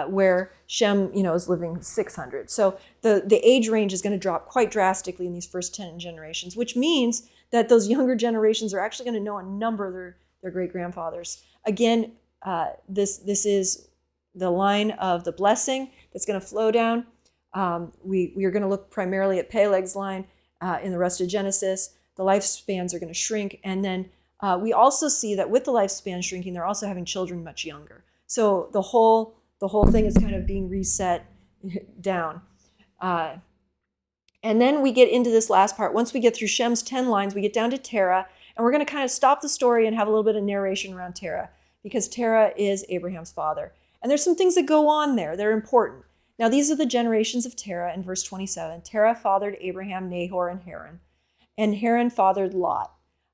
Speaker 1: where Shem, is living 600. So the age range is going to drop quite drastically in these first 10 generations, which means that those younger generations are actually going to know a number of their great-grandfathers. Again, this is the line of the blessing that's going to flow down. We are going to look primarily at Peleg's line in the rest of Genesis. The lifespans are going to shrink. And then we also see that with the lifespan shrinking, they're also having children much younger. So the whole thing is kind of being reset down. And then we get into this last part. Once we get through Shem's 10 lines, we get down to Terah, and we're going to kind of stop the story and have a little bit of narration around Terah, because Terah is Abraham's father. And there's some things that go on there. They're important. Now, these are the generations of Terah in verse 27. Terah fathered Abraham, Nahor, and Haran. And Haran fathered Lot.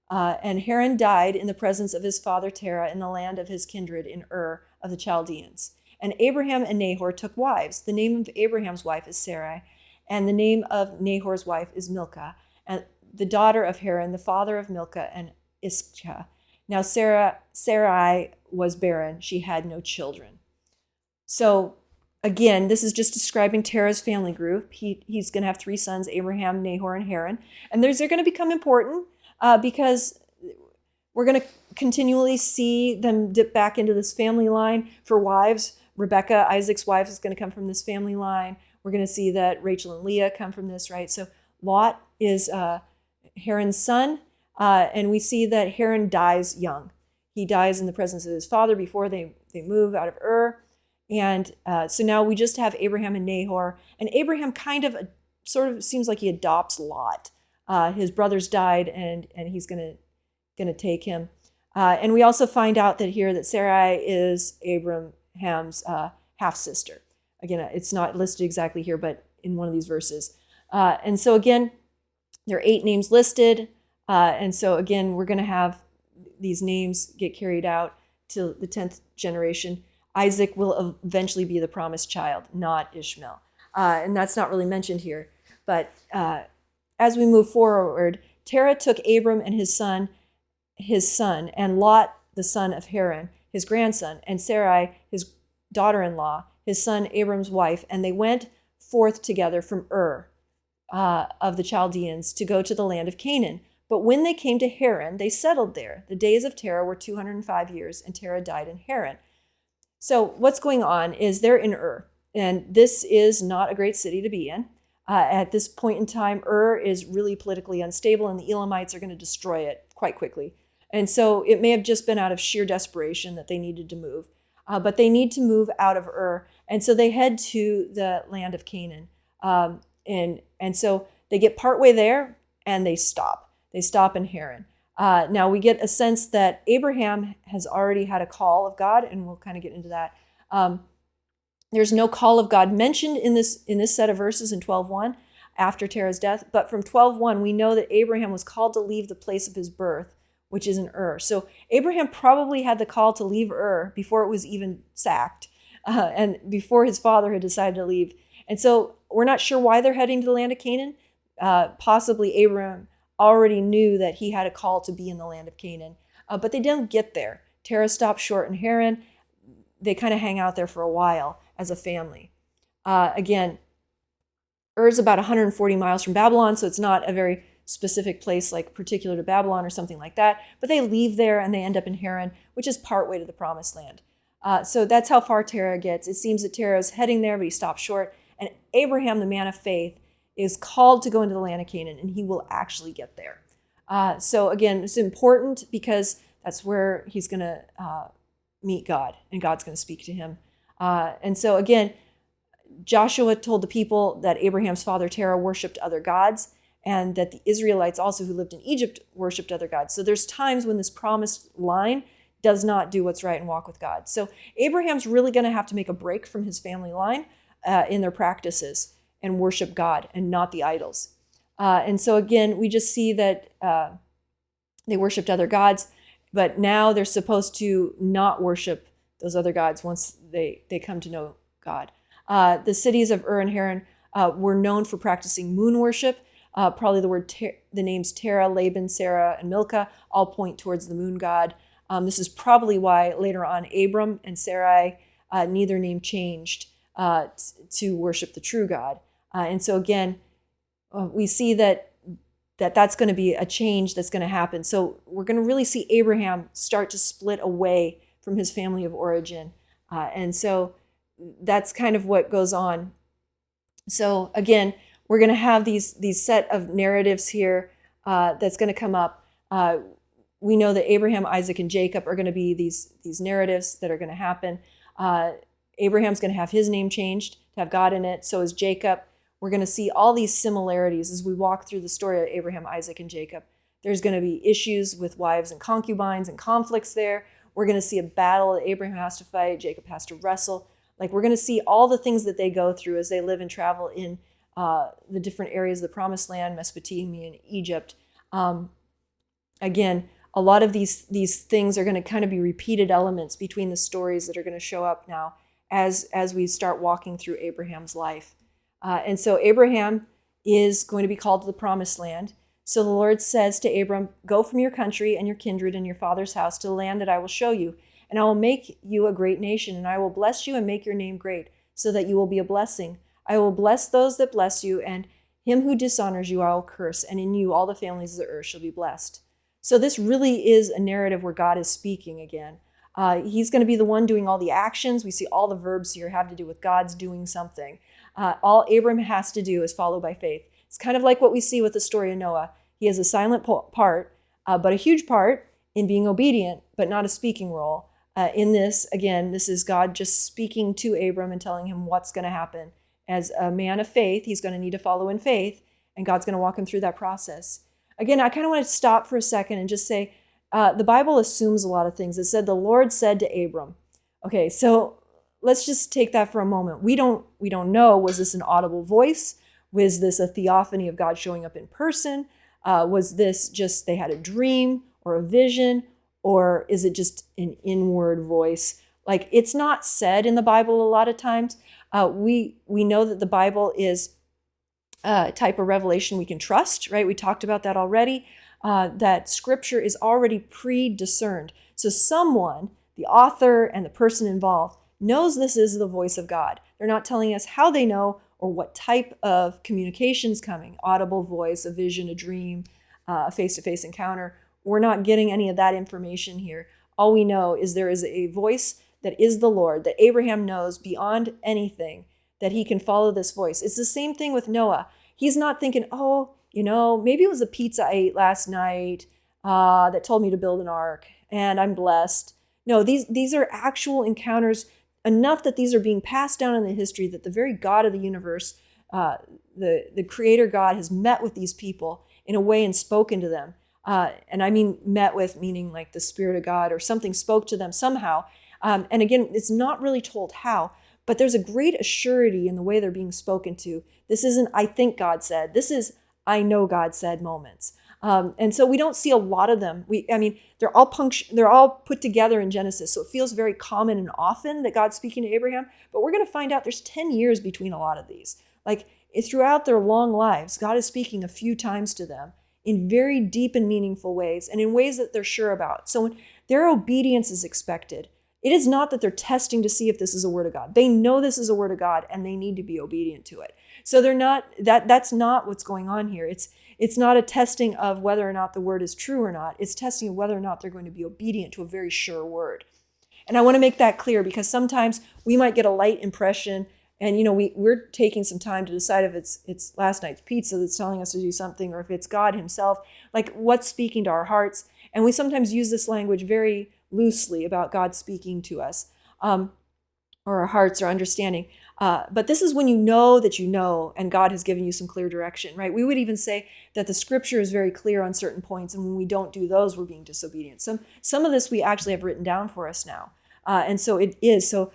Speaker 1: And Haran died in the presence of his father Terah in the land of his kindred in Ur of the Chaldeans. And Abraham and Nahor took wives. The name of Abraham's wife is Sarai, and the name of Nahor's wife is Milcah, and the daughter of Haran, the father of Milcah and Iscah. Now Sarai was barren. She had no children. So again, this is just describing Terah's family group. He's going to have 3 sons, Abraham, Nahor, and Haran. And they're going to become important because we're going to continually see them dip back into this family line for wives. Rebecca, Isaac's wife, is going to come from this family line. We're going to see that Rachel and Leah come from this, right? So Lot is Haran's son, and we see that Haran dies young. He dies in the presence of his father before they move out of Ur. And so now we just have Abraham and Nahor. And Abraham kind of sort of seems like he adopts Lot. His brothers died, and he's going to take him. And we also find out that here that Sarai is Abraham's half-sister. Again, it's not listed exactly here, but in one of these verses. And so again, there are 8 names listed. And so again, we're going to have these names get carried out to the 10th generation. Isaac will eventually be the promised child, not Ishmael. And that's not really mentioned here. But as we move forward, Terah took Abram and his son, and Lot, the son of Haran, his grandson, and Sarai, his daughter-in-law, his son Abram's wife, and they went forth together from Ur of the Chaldeans to go to the land of Canaan. But when they came to Haran, they settled there. The days of Terah were 205 years, and Terah died in Haran. So what's going on is they're in Ur, and this is not a great city to be in. At this point in time, Ur is really politically unstable, and the Elamites are going to destroy it quite quickly. And so it may have just been out of sheer desperation that they needed to move. But they need to move out of Ur. And so they head to the land of Canaan. And so they get partway there and they stop. They stop in Haran. Now we get a sense that Abraham has already had a call of God, and we'll kind of get into that. There's no call of God mentioned in this set of verses in 12:1 after Terah's death. But from 12:1, we know that Abraham was called to leave the place of his birth, which is in Ur. So Abraham probably had the call to leave Ur before it was even sacked, and before his father had decided to leave. And so we're not sure why they're heading to the land of Canaan. Possibly Abraham already knew that he had a call to be in the land of Canaan, but they didn't get there. Terah stopped short in Haran. They kind of hang out there for a while as a family. Again, Ur is about 140 miles from Babylon, so it's not a very specific place like particular to Babylon or something like that, but they leave there and they end up in Haran, which is partway to the promised land. So that's how far Terah gets. It seems that Terah is heading there, but he stops short. And Abraham, the man of faith, is called to go into the land of Canaan, and he will actually get there. So again, it's important because that's where he's going to meet God, and God's going to speak to him. And so again, Joshua told the people that Abraham's father Terah worshipped other gods, and that the Israelites also who lived in Egypt worshipped other gods. So there's times when this promised line does not do what's right and walk with God. So Abraham's really going to have to make a break from his family line in their practices and worship God and not the idols. And so again, we just see that they worshipped other gods, but now they're supposed to not worship those other gods once they come to know God. The cities of Ur and Haran were known for practicing moon worship. Probably the names Terah, Laban, Sarah, and Milcah all point towards the moon god. This is probably why later on Abram and Sarai, neither name changed to worship the true God. And so again, we see that's going to be a change that's going to happen. So we're going to really see Abraham start to split away from his family of origin. And so that's kind of what goes on. So again, we're going to have these set of narratives here that's going to come up. We know that Abraham, Isaac, and Jacob are going to be these narratives that are going to happen. Abraham's going to have his name changed to have God in it. So is Jacob. We're going to see all these similarities as we walk through the story of Abraham, Isaac, and Jacob. There's going to be issues with wives and concubines and conflicts there. We're going to see a battle that Abraham has to fight, Jacob has to wrestle. Like, we're going to see all the things that they go through as they live and travel in the different areas of the Promised Land, Mesopotamia, and Egypt. Again, a lot of these things are going to kind of be repeated elements between the stories that are going to show up now as we start walking through Abraham's life. And so Abraham is going to be called to the Promised Land. So the Lord says to Abram, "Go from your country and your kindred and your father's house to the land that I will show you, and I will make you a great nation, and I will bless you and make your name great, so that you will be a blessing. I will bless those that bless you, and him who dishonors you I will curse, and in you all the families of the earth shall be blessed." So this really is a narrative where God is speaking again. He's going to be the one doing all the actions. We see all the verbs here have to do with God's doing something. All Abram has to do is follow by faith. It's kind of like what we see with the story of Noah. He has a silent part, but a huge part in being obedient, but not a speaking role. In this, again, this is God just speaking to Abram and telling him what's going to happen. As a man of faith, he's going to need to follow in faith, and God's going to walk him through that process. Again, I kind of want to stop for a second and just say, the Bible assumes a lot of things. It said, the Lord said to Abram. Okay, so let's just take that for a moment. We don't know, was this an audible voice? Was this a theophany of God showing up in person? Was this just they had a dream or a vision, or is it just an inward voice? Like, it's not said in the Bible a lot of times. We know that the Bible is a type of revelation we can trust, right? We talked about that already, that Scripture is already pre-discerned. So someone, the author and the person involved, knows this is the voice of God. They're not telling us how they know or what type of communication is coming, audible voice, a vision, a dream, a face-to-face encounter. We're not getting any of that information here. All we know is there is a voice that is the Lord, that Abraham knows beyond anything, that he can follow this voice. It's the same thing with Noah. He's not thinking, oh, maybe it was the pizza I ate last night that told me to build an ark, and I'm blessed. No, these are actual encounters, enough that these are being passed down in the history, that the very God of the universe, the creator God, has met with these people in a way and spoken to them. And I mean met with, meaning like the Spirit of God or something spoke to them somehow. And again, it's not really told how, but there's a great assurity in the way they're being spoken to. This isn't, I think God said. This is, I know God said moments. And so we don't see a lot of them. They're all put together in Genesis. So it feels very common and often that God's speaking to Abraham, but we're going to find out there's 10 years between a lot of these. Like, throughout their long lives, God is speaking a few times to them in very deep and meaningful ways, and in ways that they're sure about. So when their obedience is expected, it is not that they're testing to see if this is a word of God. They know this is a word of God, and they need to be obedient to it. So they're not, that's not what's going on here. It's not a testing of whether or not the word is true or not. It's testing of whether or not they're going to be obedient to a very sure word. And I want to make that clear, because sometimes we might get a light impression, and we're taking some time to decide if it's last night's pizza that's telling us to do something, or if it's God himself, like what's speaking to our hearts. And we sometimes use this language very loosely about God speaking to us, or our hearts or understanding. But this is when you know that you know, and God has given you some clear direction, right? We would even say that the Scripture is very clear on certain points, and when we don't do those, we're being disobedient. Some of this we actually have written down for us now. And so it is. So,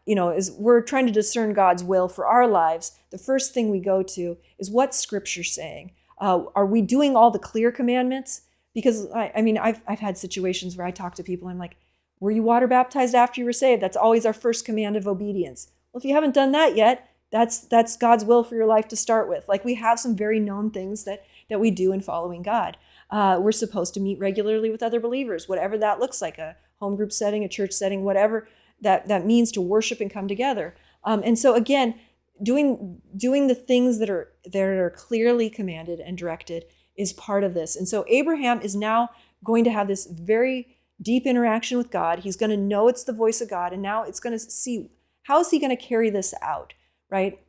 Speaker 1: as we're trying to discern God's will for our lives, the first thing we go to is what's Scripture saying? Are we doing all the clear commandments? Because I've had situations where I talk to people and I'm like, were you water baptized after you were saved? That's always our first command of obedience. Well, if you haven't done that yet, that's God's will for your life to start with. Like, we have some very known things that we do in following God. We're supposed to meet regularly with other believers, whatever that looks like, a home group setting, a church setting, whatever that means to worship and come together. And so again, doing the things that are clearly commanded and directed is part of this. And so Abraham is now going to have this very deep interaction with God. He's going to know it's the voice of God, and now it's going to see, how is he going to carry this out, right?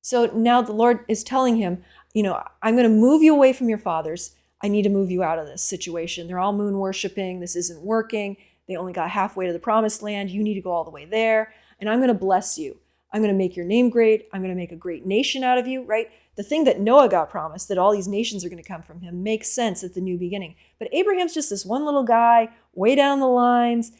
Speaker 1: So now the Lord is telling him, I'm going to move you away from your fathers. I need to move you out of this situation. They're all moon worshiping. This isn't working. They only got halfway to the promised land. You need to go all the way there. And I'm going to bless you. I'm going to make your name great. I'm going to make a great nation out of you, right? The thing that Noah got promised, that all these nations are going to come from him, makes sense at the new beginning. But Abraham's just this one little guy way down the lines.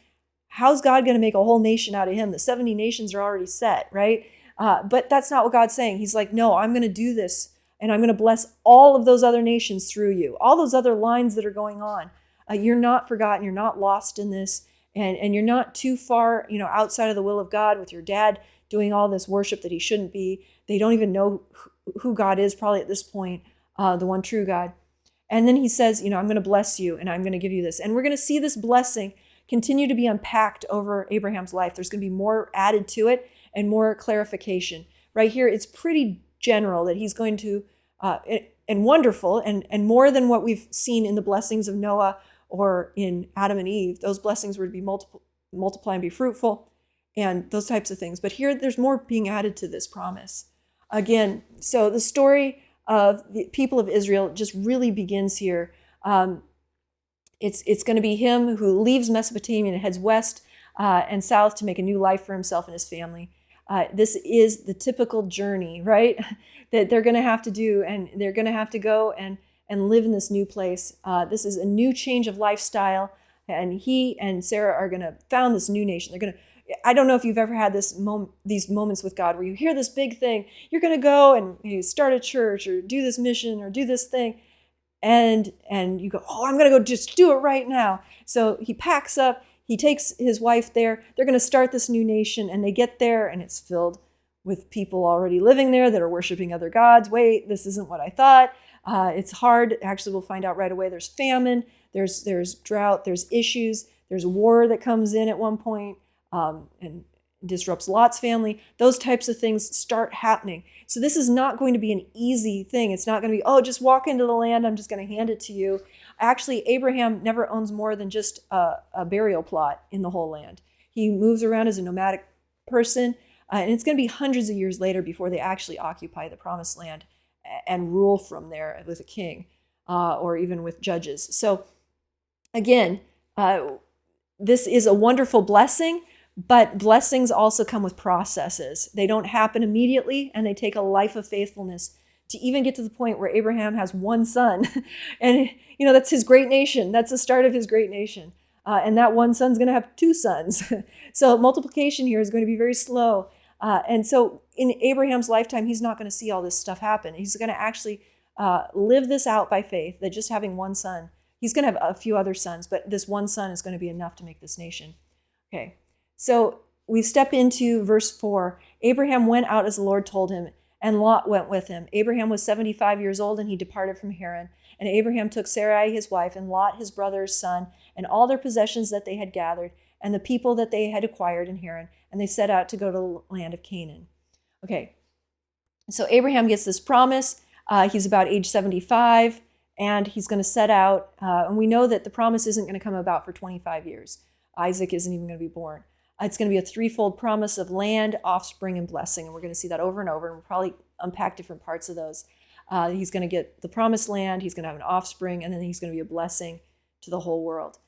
Speaker 1: How's God going to make a whole nation out of him? The 70 nations are already set, right? But that's not what God's saying. He's like, no, I'm going to do this, and I'm going to bless all of those other nations through you, all those other lines that are going on. You're not forgotten. You're not lost in this, and you're not too far, outside of the will of God with your dad doing all this worship that he shouldn't be. They don't even know who God is probably at this point, the one true God. And then he says, I'm going to bless you, and I'm going to give you this. And we're going to see this blessing continue to be unpacked over Abraham's life. There's going to be more added to it and more clarification. Right here, it's pretty general that he's going to, and wonderful, and more than what we've seen in the blessings of Noah or in Adam and Eve. Those blessings were to be multiply and be fruitful, and those types of things. But here, there's more being added to this promise. Again, so the story of the people of Israel just really begins here. It's going to be him who leaves Mesopotamia and heads west and south to make a new life for himself and his family. This is the typical journey, right, that they're going to have to do, and they're going to have to go and live in this new place. This is a new change of lifestyle, and he and Sarah are going to found this new nation. They're going to, I don't know if you've ever had these moments with God where you hear this big thing. You're going to go and you start a church or do this mission or do this thing. and you go, oh, I'm going to go just do it right now. So he packs up, he takes his wife there. They're going to start this new nation, and they get there, and it's filled with people already living there that are worshiping other gods. Wait, this isn't what I thought. It's hard. Actually, we'll find out right away. There's famine, there's drought, there's issues, there's war that comes in at one point, and disrupts Lot's family. Those types of things start happening. So this is not going to be an easy thing. It's not going to be, oh, just walk into the land, I'm just going to hand it to you. Actually, Abraham never owns more than just a burial plot in the whole land. He moves around as a nomadic person, and it's going to be hundreds of years later before they actually occupy the promised land and rule from there with a king, or even with judges. So again, this is a wonderful blessing, but blessings also come with processes. They don't happen immediately, and they take a life of faithfulness to even get to the point where Abraham has one son. And, that's his great nation. That's the start of his great nation. And that one son's going to have two sons. So multiplication here is going to be very slow. And so in Abraham's lifetime, he's not going to see all this stuff happen. He's going to actually live this out by faith, that just having one son, he's going to have a few other sons, but this one son is going to be enough to make this nation. Okay, so we step into verse 4. Abraham went out as the Lord told him, and Lot went with him. Abraham was 75 years old, and he departed from Haran. And Abraham took Sarai his wife, and Lot his brother's son, and all their possessions that they had gathered, and the people that they had acquired in Haran, and they set out to go to the land of Canaan. Okay, so Abraham gets this promise. He's about age 75, and he's going to set out. And we know that the promise isn't going to come about for 25 years. Isaac isn't even going to be born. It's going to be a threefold promise of land, offspring, and blessing. And we're going to see that over and over, and we'll probably unpack different parts of those. He's going to get the promised land, he's going to have an offspring, and then he's going to be a blessing to the whole world.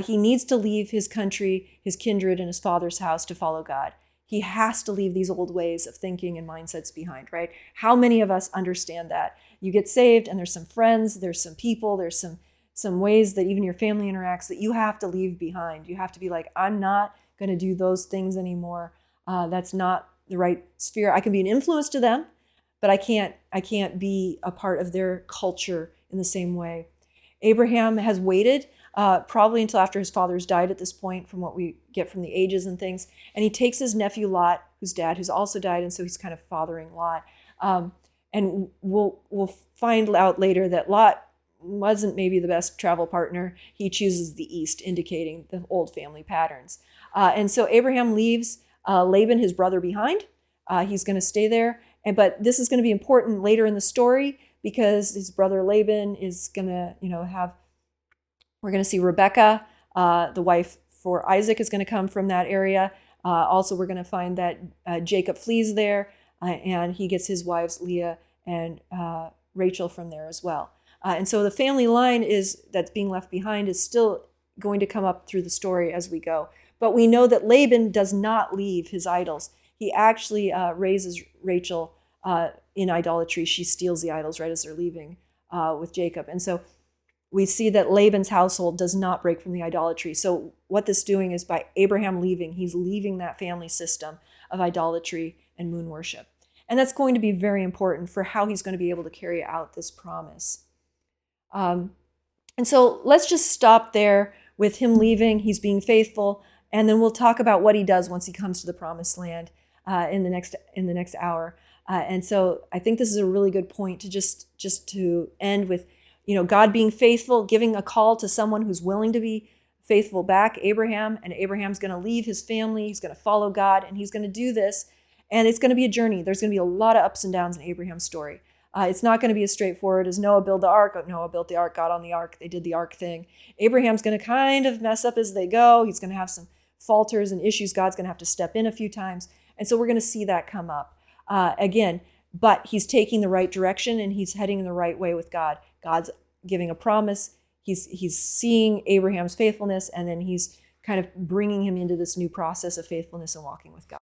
Speaker 1: He needs to leave his country, his kindred, and his father's house to follow God. He has to leave these old ways of thinking and mindsets behind, right? How many of us understand that? You get saved, and there's some friends, there's some people, there's some ways that even your family interacts that you have to leave behind. You have to be like, I'm not going to do those things anymore. That's not the right sphere. I can be an influence to them, but I can't be a part of their culture in the same way. Abraham has waited probably until after his father's died at this point, from what we get from the ages and things. And he takes his nephew Lot, who's also died, and so he's kind of fathering Lot. And we'll find out later that Lot wasn't maybe the best travel partner. He chooses the east, indicating the old family patterns. And so Abraham leaves Laban, his brother, behind. He's going to stay there. But this is going to be important later in the story, because his brother Laban is going to, we're going to see Rebecca, the wife for Isaac, is going to come from that area. Also, we're going to find that Jacob flees there, and he gets his wives Leah and Rachel from there as well. And so the family line that's being left behind is still going to come up through the story as we go. But we know that Laban does not leave his idols. He actually raises Rachel in idolatry. She steals the idols right as they're leaving with Jacob. And so we see that Laban's household does not break from the idolatry. So what this is doing is, by Abraham leaving, he's leaving that family system of idolatry and moon worship. And that's going to be very important for how he's going to be able to carry out this promise. And so let's just stop there with him leaving. He's being faithful. And then we'll talk about what he does once he comes to the promised land in the next hour. And so I think this is a really good point to just to end with, God being faithful, giving a call to someone who's willing to be faithful back, Abraham. And Abraham's going to leave his family. He's going to follow God, and he's going to do this. And it's going to be a journey. There's going to be a lot of ups and downs in Abraham's story. It's not going to be as straightforward as Noah built the ark. Noah built the ark, got on the ark, they did the ark thing. Abraham's going to kind of mess up as they go. He's going to have some falters and issues. God's going to have to step in a few times. And so we're going to see that come up again. But he's taking the right direction, and he's heading in the right way with God. God's giving a promise. He's seeing Abraham's faithfulness, and then he's kind of bringing him into this new process of faithfulness and walking with God.